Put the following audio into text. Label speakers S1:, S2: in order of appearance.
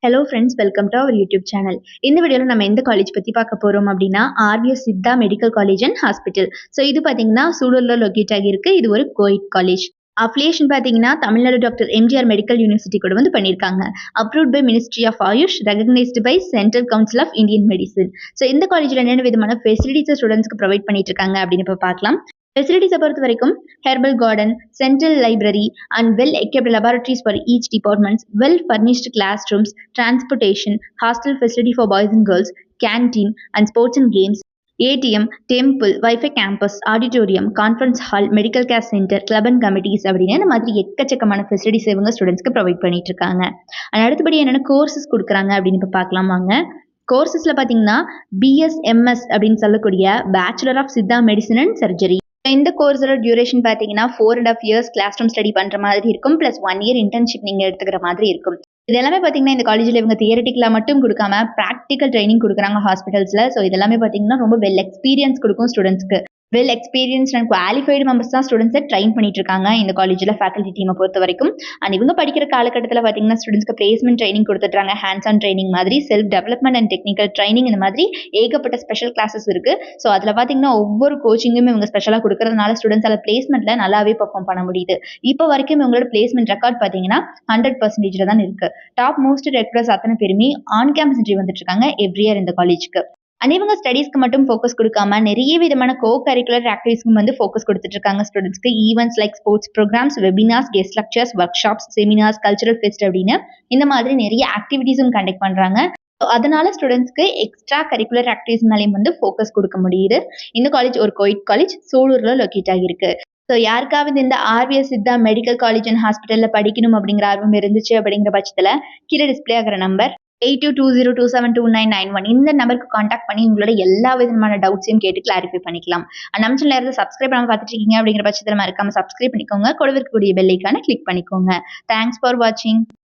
S1: Hello friends, welcome to our YouTube channel. இந்த வீடியோவில் நம்ம எந்த காலேஜ் பற்றி பார்க்க போகிறோம் அப்படின்னா RVS Siddha medical college and hospital. So இது பார்த்தீங்கன்னா சூலூரில் லொக்கேட் ஆகியிருக்கு. இது ஒரு கோயிட் காலேஜ். அஃபிலியேஷன் பார்த்தீங்கன்னா Tamil Nadu doctor MGR medical university கூட வந்து பண்ணியிருக்காங்க. Approved by ministry of AYUSH, recognised by central council of Indian medicine. So இந்த காலேஜில் என்னென்ன விதமான ஃபெசிலிட்டிஸ் ஸ்டூடெண்ட்ஸ்க்கு ப்ரொவைட் பண்ணிட்டு இருக்காங்க அப்படின்னு இப்போ பார்க்கலாம். ஃபெசிலிட்டிஸை பொறுத்த வரைக்கும் herbal garden, central library and well equipped laboratories for each departments, well furnished classrooms, transportation, hostel facility for boys and girls, canteen and sports and games, ATM, temple, Wi-Fi campus, auditorium, conference hall, medical care center, club and committees அப்படின்னு இந்த மாதிரி எக்கச்சக்கமான facilities இவங்க ஸ்டூடெண்ட்ஸ்க்கு provide பண்ணிட்டு இருக்காங்க. And அடுத்தபடி என்னென்ன கோர்சஸ் கொடுக்குறாங்க அப்படின்னு இப்போ பார்க்கலாம் வாங்க. கோர்சஸ்ல பார்த்தீங்கன்னா BSMS அப்படின்னு சொல்லக்கூடிய bachelor of Siddha medicine and surgery. இந்த கோர்ஸோட டியூரேஷன் பார்த்தீங்கன்னா 4.5 இயர்ஸ் கிளாஸ் ரூம் ஸ்டடி பண்ணுற மாதிரி இருக்கும், ப்ளஸ் 1 இயர் இன்டர்ன்ஷிப் நீங்கள் எடுத்துக்கிற மாதிரி இருக்கும். இது எல்லாமே பார்த்தீங்கன்னா இந்த காலேஜில் இவங்க தியரட்டிக்கலாக மட்டும் கொடுக்காம ப்ராக்டிக்கல் ட்ரைனிங் கொடுக்குறாங்க ஹாஸ்பிட்டல்ஸில். ஸோ இதெல்லாமே பார்த்தீங்கன்னா ரொம்ப வெல் எக்ஸ்பீரியன்ஸ் கொடுக்கும் ஸ்டூடெண்ட்ஸ்க்கு. Well experienced and qualified members தான் ஸ்டூடெண்ட்ஸை ட்ரைன் பண்ணிட்டு இருக்காங்க இந்த காலேஜில் ஃபேக்கல்ட்டி டீமை பொறுத்த வரைக்கும். அண்ட் இவங்க படிக்கிற காலகட்டத்தில் பார்த்தீங்கன்னா ஸ்டூடெண்ட்ஸ்க்கு பிளேஸ்மெண்ட் ட்ரைனிங் கொடுத்துட்றாங்க, ஹேண்ட்ஸ் ஆன் ட்ரைனிங் மாதிரி, self development and technical training, இந்த மாதிரி ஏகப்பட்ட ஸ்பெஷல் கிளாஸஸ் இருக்கு. ஸோ அதில் பார்த்தீங்கன்னா ஒவ்வொரு கோச்சிங்குமே இவங்க ஸ்பெஷலாக கொடுக்கறதுனால ஸ்டூடெண்ட்ஸ் அதில் பிளேஸ்மெண்ட்ல நல்லாவே பெர்ஃபார்ம் பண்ண முடியுது. இப்போ வரைக்கும் இவங்களோட பிளேஸ்மெண்ட் ரெக்கார்ட் பார்த்தீங்கன்னா 100% தான் இருக்கு. டாப் மோஸ்ட் ரெக்ரூட்டர்ஸ் அத்தனை பேருமே ஆன் கேம்பஸ் இன்டர்வியூ வந்துட்டு இருக்காங்க எவ்ரி இயர் இந்த காலேஜ்க்கு. அண்ட் இவங்க ஸ்டடீஸ்க்கு மட்டும் ஃபோக்கஸ் கொடுக்காம நிறைய விதமான கோ கரிக்குலர் ஆக்டிவிட்டிஸ்க்கும் வந்து ஃபோக்கஸ் கொடுத்துட்டு இருக்காங்க ஸ்டூடெண்ட்ஸ்க்கு. Events like sports programmes, webinars, guest lectures, workshops, seminars, cultural fest அப்படின்னு இந்த மாதிரி நிறைய ஆக்டிவிட்டீஸும் கண்டக்ட் பண்றாங்க. அதனால ஸ்டூடெண்ட்ஸ்க்கு எக்ஸ்ட்ரா கரிக்குலர் ஆக்டிவிட்டிஸ் மேலேயும் வந்து ஃபோக்கஸ் கொடுக்க முடியுது. இந்த காலேஜ் ஒரு கோயிட் காலேஜ், சூலூர்ல லொக்கேட் ஆகியிருக்கு. ஸோ யாருக்காவது இந்த RVS Siddha medical college and ஹாஸ்பிட்டலில் படிக்கணும் அப்படிங்கிற ஆர்வம் இருந்துச்சு அப்படிங்கிற பட்சத்தில் கீழே டிஸ்பிளே ஆகிற நம்பர் 8220272991 இந்த நம்பருக்கு காண்டாக்ட் பண்ணி உங்களோட எல்லா விதமான டவுட்ஸையும் கேட்டு கிளாரிஃபை பண்ணிக்கலாம். நம்ம சேனல்ல இருந்து சப்ஸ்கிரைப் பண்ணாம பார்த்துட்டு இருக்கீங்க அப்படிங்கிற பட்சத்தில் மறக்காம சப்ஸ்கிரைப் பண்ணிக்கோங்க. கூட இருக்கக்கூடிய பெல் ஐகானை கிளிக் பண்ணிக்கோங்க. தேங்க்ஸ் ஃபார் வாட்சிங்.